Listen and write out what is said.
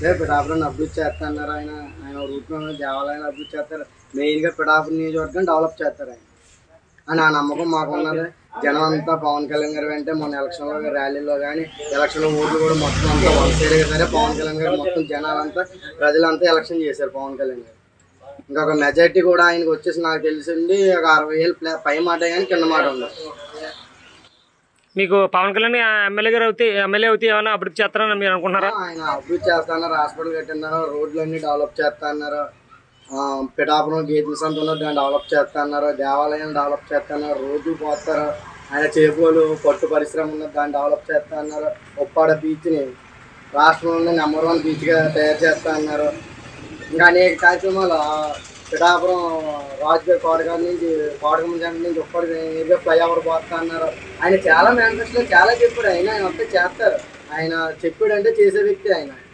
అంటే పిఠాపురాన్ని అభివృద్ధి చేస్తా అన్నారు ఆయన. ఆయన రూట్లో దేవాలయాన్ని అభివృద్ధి చేస్తారు. మెయిన్గా పిఠాపురం నియోజకవర్గం డెవలప్ చేస్తారు ఆయన అని ఆ నమ్మకం మాకున్నది. జనం అంతా పవన్ కళ్యాణ్ గారు అంటే మొన్న ఎలక్షన్లో ర్యాలీలో కానీ ఎలక్షన్లో ఓట్లు కూడా మొత్తం అంతా వన్ సైడ్గా సరే పవన్ కళ్యాణ్ గారు మొత్తం జనాలంతా ప్రజలంతా ఎలక్షన్ చేశారు పవన్ కళ్యాణ్ గారు. ఇంకొక మెజార్టీ కూడా ఆయనకు వచ్చేసి నాకు తెలిసింది ఒక 60,000 పై మాట కానీ కింద మాట ఉంది. మీకు పవన్ కళ్యాణ్ ఎమ్మెల్యే అవుతే ఏమైనా అభివృద్ధి చేస్తారని మీరు అనుకుంటున్నారా? ఆయన అభివృద్ధి చేస్తా అన్నారు, హాస్పిటల్ కట్టిన్నారు, రోడ్లన్నీ డెవలప్ చేస్తా అన్నారు, పిఠాపురం గేట్ల సంత దాన్ని డెవలప్ చేస్తా అన్నారు, దేవాలయం డెవలప్ చేస్తా అన్నారు, రోడ్లు పోస్తారు, ఆయన చేపలు పట్టు పరిశ్రమ ఉన్నది దాన్ని డెవలప్ చేస్తా అన్నారు, ఉప్పాడ బీచ్ని రాష్ట్రంలోనే నెంబర్ 1 బీచ్గా తయారు చేస్తా అన్నారు. ఇంకా అనేక కార్యక్రమాలు పిఠాపురం రాజుగారి కోటగారి నుంచి కోటగమ్మ జంట నుంచి ఉప్పాడ నేరుగా ఫ్లైఓవర్ పోస్తా అన్నారు. ఆయన చాలా మేనిఫెస్టోలో చాలా చెప్పాడు. ఆయన అంతా చేస్తారు. ఆయన చెప్పాడంటే చేసే వ్యక్తి ఆయన.